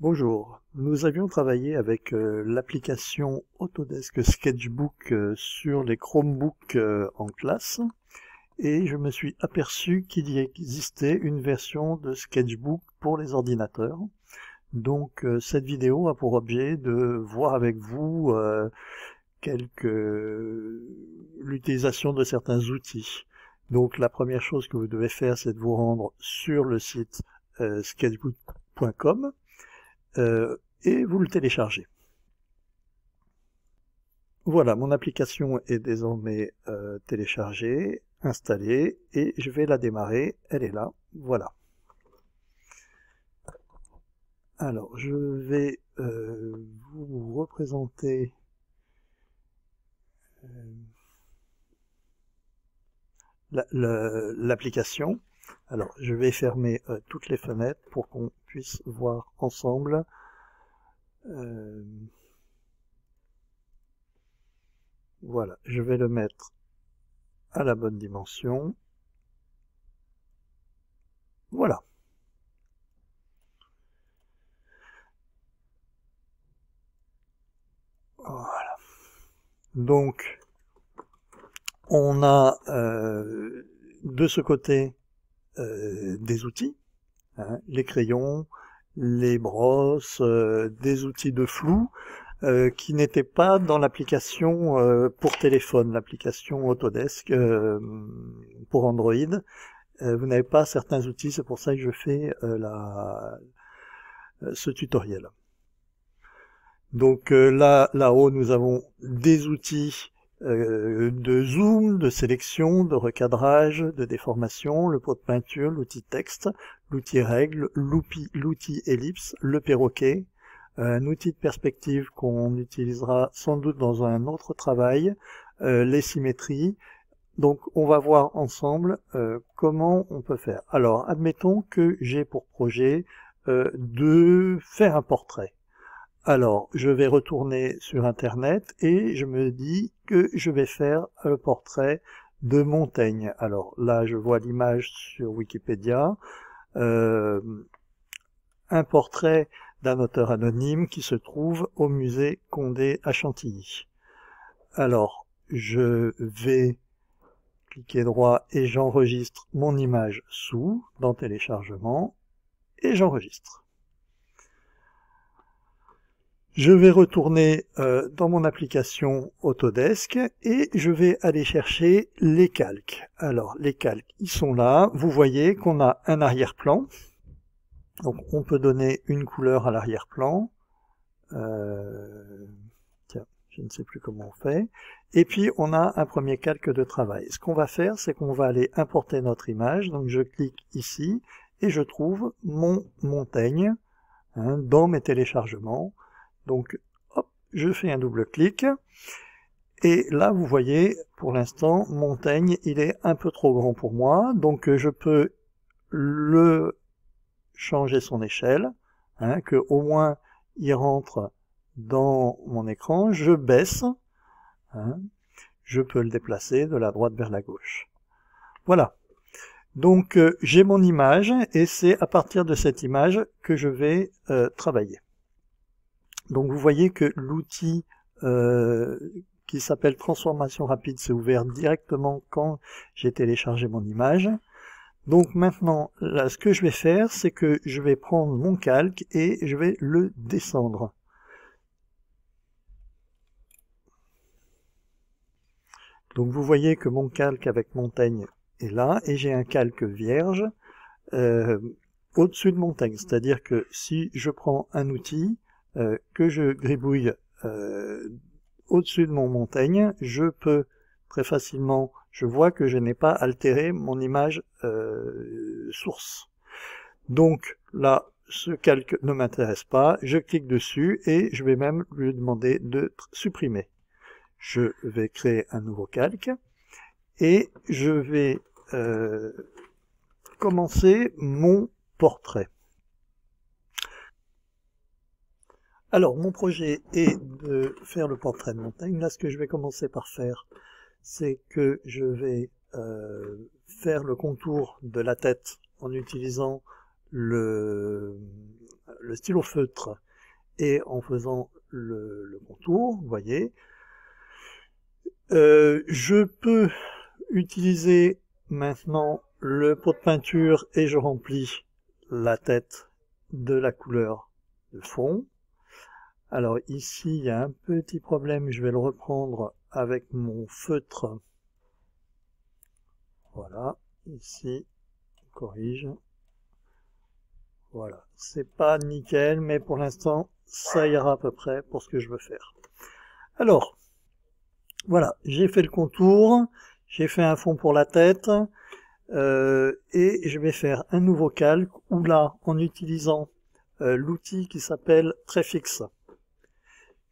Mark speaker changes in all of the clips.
Speaker 1: Bonjour, nous avions travaillé avec l'application Autodesk Sketchbook sur les Chromebooks en classe et je me suis aperçu qu'il y existait une version de Sketchbook pour les ordinateurs. Donc cette vidéo a pour objet de voir avec vous l'utilisation de certains outils. Donc la première chose que vous devez faire, c'est de vous rendre sur le site sketchbook.com et vous le téléchargez. Voilà, mon application est désormais téléchargée, installée, et je vais la démarrer. Elle est là, voilà. Alors, je vais vous représenter l'application. Alors, je vais fermer toutes les fenêtres pour qu'on puisse voir ensemble. Voilà, je vais le mettre à la bonne dimension. Voilà. Voilà. Donc, on a de ce côté des outils, hein, les crayons, les brosses, des outils de flou qui n'étaient pas dans l'application pour téléphone, l'application Autodesk pour Android. Vous n'avez pas certains outils, c'est pour ça que je fais ce tutoriel. Donc là-haut, nous avons des outils de zoom, de sélection, de recadrage, de déformation, le pot de peinture, l'outil texte, l'outil règle, l'outil ellipse, le perroquet, un outil de perspective qu'on utilisera sans doute dans un autre travail, les symétries. Donc on va voir ensemble comment on peut faire. Alors admettons que j'ai pour projet de faire un portrait. Alors, je vais retourner sur Internet et je me dis que je vais faire le portrait de Montaigne. Alors là, je vois l'image sur Wikipédia, un portrait d'un auteur anonyme qui se trouve au musée Condé à Chantilly. Alors, je vais cliquer droit et j'enregistre mon image sous, dans téléchargement, et j'enregistre. Je vais retourner dans mon application Autodesk et je vais aller chercher les calques. Alors, les calques, ils sont là. Vous voyez qu'on a un arrière-plan. Donc, on peut donner une couleur à l'arrière-plan. Tiens, je ne sais plus comment on fait. Et puis, on a un premier calque de travail. Ce qu'on va faire, c'est qu'on va aller importer notre image. Donc, je clique ici et je trouve mon Montaigne dans mes téléchargements. Donc, hop, je fais un double clic, et là, vous voyez, pour l'instant, Montaigne, il est un peu trop grand pour moi, donc je peux le changer son échelle, que au moins il rentre dans mon écran, je baisse, je peux le déplacer de la droite vers la gauche. Voilà. Donc, j'ai mon image, et c'est à partir de cette image que je vais travailler. Donc vous voyez que l'outil qui s'appelle transformation rapide s'est ouvert directement quand j'ai téléchargé mon image. Donc maintenant, là, ce que je vais faire, c'est que je vais prendre mon calque et je vais le descendre. Donc vous voyez que mon calque avec Montaigne est là et j'ai un calque vierge au-dessus de Montaigne. C'est-à-dire que si je prends un outil, que je gribouille au-dessus de mon Montaigne, je peux très facilement, je vois que je n'ai pas altéré mon image source. Donc là, ce calque ne m'intéresse pas, je clique dessus et je vais même lui demander de supprimer. Je vais créer un nouveau calque et je vais commencer mon portrait. Alors, mon projet est de faire le portrait de Montaigne. Là, ce que je vais commencer par faire, c'est que je vais faire le contour de la tête en utilisant le le stylo feutre et en faisant le contour, vous voyez. Je peux utiliser maintenant le pot de peinture et je remplis la tête de la couleur de fond. Alors ici, il y a un petit problème, je vais le reprendre avec mon feutre. Voilà, ici, on corrige. Voilà, c'est pas nickel, mais pour l'instant, ça ira à peu près pour ce que je veux faire. Alors, voilà, j'ai fait le contour, j'ai fait un fond pour la tête, et je vais faire un nouveau calque, où là, en utilisant l'outil qui s'appelle trait fixe,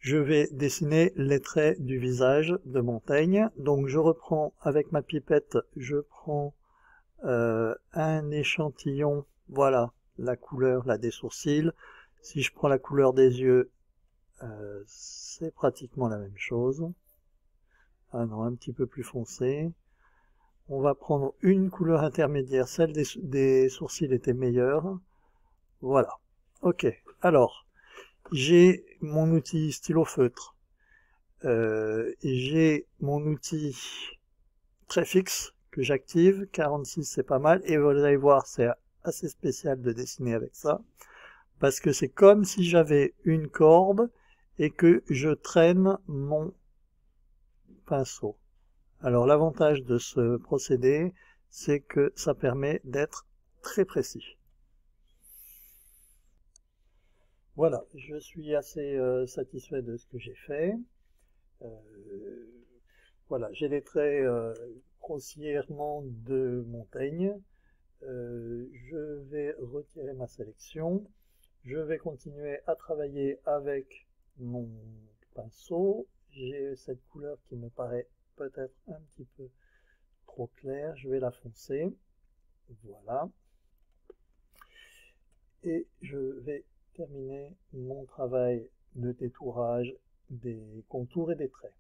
Speaker 1: je vais dessiner les traits du visage de Montaigne. Donc je reprends avec ma pipette, je prends un échantillon, voilà, la couleur là des sourcils. Si je prends la couleur des yeux, c'est pratiquement la même chose. Ah non, un petit peu plus foncé. On va prendre une couleur intermédiaire, celle des sourcils était meilleure. Voilà. Ok, alors, j'ai mon outil stylo feutre, j'ai mon outil trait fixe que j'active, 46 c'est pas mal, et vous allez voir c'est assez spécial de dessiner avec ça, parce que c'est comme si j'avais une corde et que je traîne mon pinceau. Alors l'avantage de ce procédé, c'est que ça permet d'être très précis. Voilà, je suis assez satisfait de ce que j'ai fait. Voilà, j'ai les traits grossièrement de Montaigne. Je vais retirer ma sélection. Je vais continuer à travailler avec mon pinceau. J'ai cette couleur qui me paraît peut-être un petit peu trop claire. Je vais la foncer. Voilà. Et je vais terminer mon travail de détourage des contours et des traits.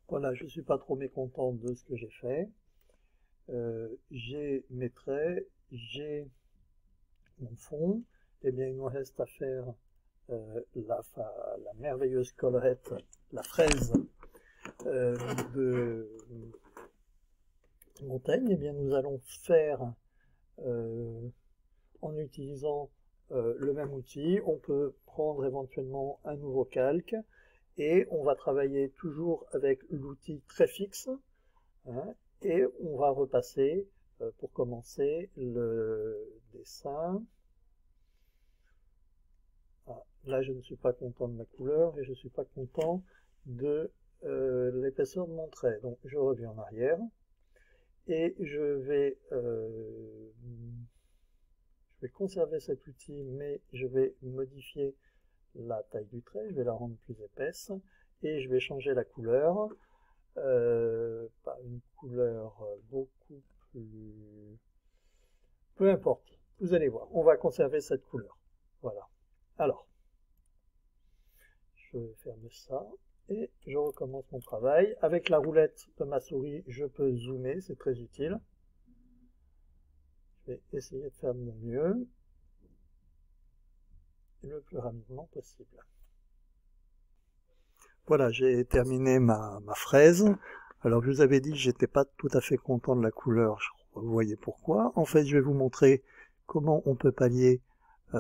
Speaker 1: Voilà, je ne suis pas trop mécontent de ce que j'ai fait. J'ai mes traits, j'ai mon fond. Eh bien, il nous reste à faire la merveilleuse collerette, la fraise de Montaigne. Eh bien, nous allons faire en utilisant le même outil. On peut prendre éventuellement un nouveau calque et on va travailler toujours avec l'outil trait fixe, hein, et on va repasser pour commencer le dessin. Ah, là je ne suis pas content de ma couleur et je ne suis pas content de l'épaisseur de mon trait, donc je reviens en arrière et je vais conserver cet outil, mais je vais modifier la taille du trait, je vais la rendre plus épaisse, et je vais changer la couleur, par une couleur beaucoup plus... Peu importe, vous allez voir, on va conserver cette couleur. Voilà. Alors, je ferme ça, et je recommence mon travail. Avec la roulette de ma souris, je peux zoomer, c'est très utile. Je vais essayer de faire de mon mieux le plus rapidement possible. Voilà, j'ai terminé ma fraise. Alors je vous avais dit que j'étais pas tout à fait content de la couleur, vous voyez pourquoi. En fait, je vais vous montrer comment on peut pallier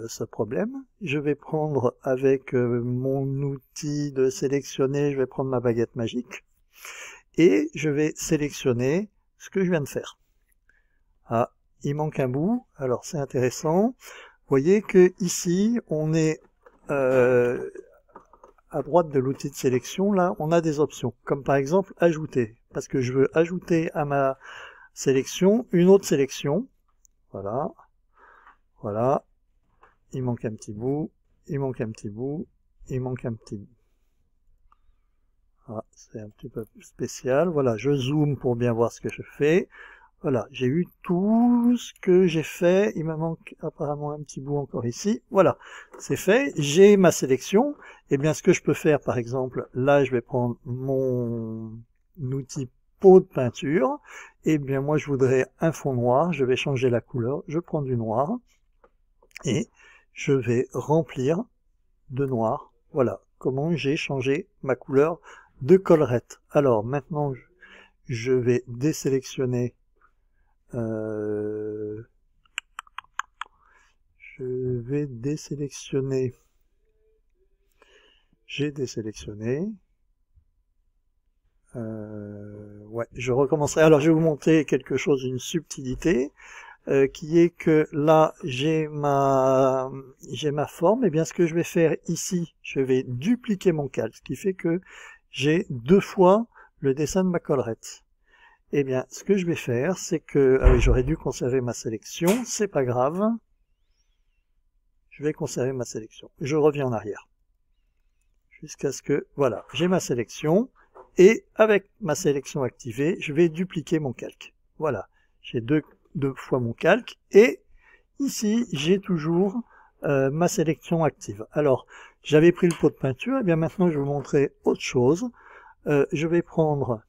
Speaker 1: ce problème. Je vais prendre avec mon outil de sélectionner, je vais prendre ma baguette magique et je vais sélectionner ce que je viens de faire. Ah, il manque un bout, alors c'est intéressant. Vous voyez que ici, on est à droite de l'outil de sélection, là, on a des options, comme par exemple ajouter, parce que je veux ajouter à ma sélection une autre sélection. Voilà, voilà, il manque un petit bout, il manque un petit bout, il manque un petit bout. Ah, c'est un petit peu spécial. Voilà, je zoome pour bien voir ce que je fais. Voilà, j'ai eu tout ce que j'ai fait. Il me manque apparemment un petit bout encore ici. Voilà, c'est fait. J'ai ma sélection. Et bien, ce que je peux faire, par exemple, là, je vais prendre mon outil pot de peinture. Et bien, moi, je voudrais un fond noir. Je vais changer la couleur. Je prends du noir. Et je vais remplir de noir. Voilà comment j'ai changé ma couleur de collerette. Alors maintenant, je vais désélectionner j'ai désélectionné. Ouais, je recommencerai. Alors je vais vous montrer quelque chose, une subtilité, qui est que là j'ai ma forme. Et bien ce que je vais faire ici, je vais dupliquer mon calque, ce qui fait que j'ai 2 fois le dessin de ma collerette. Eh bien, ce que je vais faire, c'est que... Ah oui, j'aurais dû conserver ma sélection, c'est pas grave. Je vais conserver ma sélection. Je reviens en arrière. Jusqu'à ce que... Voilà, j'ai ma sélection. Et avec ma sélection activée, je vais dupliquer mon calque. Voilà, j'ai deux fois mon calque. Et ici, j'ai toujours ma sélection active. Alors, j'avais pris le pot de peinture. Et bien maintenant, je vais vous montrer autre chose. Je vais prendre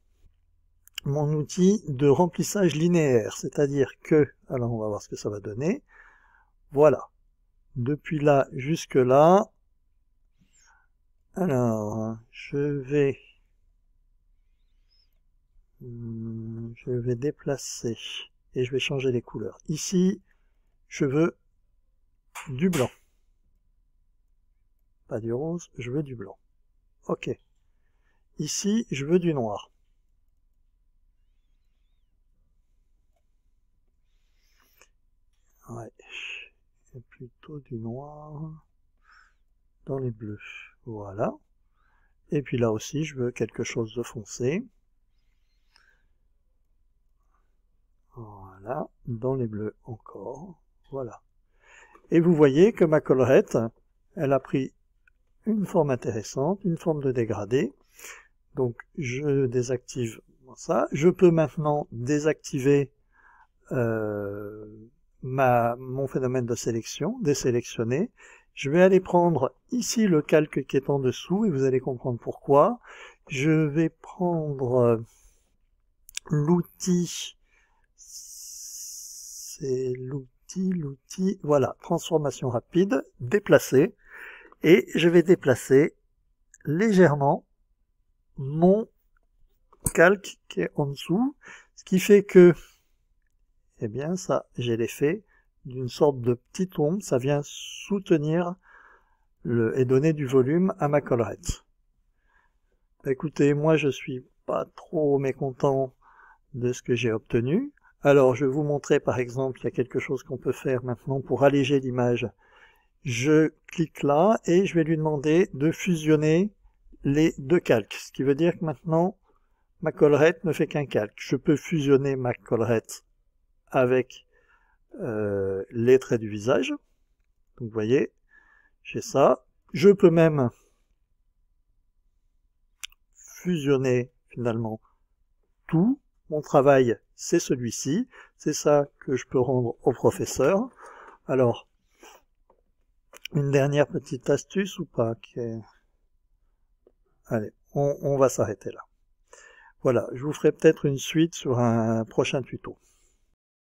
Speaker 1: mon outil de remplissage linéaire, c'est-à-dire que, alors on va voir ce que ça va donner, voilà, depuis là jusque là, alors je vais déplacer et je vais changer les couleurs. Ici, je veux du blanc, pas du rose, je veux du blanc. Ok. Ici, je veux du noir. Ouais, et plutôt du noir dans les bleus. Voilà. Et puis là aussi, je veux quelque chose de foncé. Voilà, dans les bleus encore. Voilà. Et vous voyez que ma collerette, elle a pris une forme intéressante, une forme de dégradé. Donc je désactive ça. Je peux maintenant désactiver mon phénomène de sélection, désélectionner. Je vais aller prendre ici le calque qui est en dessous et vous allez comprendre pourquoi. Je vais prendre l'outil, c'est l'outil, voilà, transformation rapide, déplacer, et je vais déplacer légèrement mon calque qui est en dessous, ce qui fait que, eh bien ça, j'ai l'effet d'une sorte de petite ombre, ça vient soutenir et donner du volume à ma collerette. Écoutez, moi je suis pas trop mécontent de ce que j'ai obtenu. Alors je vais vous montrer par exemple, il y a quelque chose qu'on peut faire maintenant pour alléger l'image. Je clique là et je vais lui demander de fusionner les deux calques, ce qui veut dire que maintenant ma collerette ne fait qu'un calque. Je peux fusionner ma collerette avec les traits du visage. Donc vous voyez, j'ai ça. Je peux même fusionner finalement tout. Mon travail, c'est celui-ci. C'est ça que je peux rendre au professeur. Alors, une dernière petite astuce ou pas Allez, on va s'arrêter là. Voilà, je vous ferai peut-être une suite sur un prochain tuto.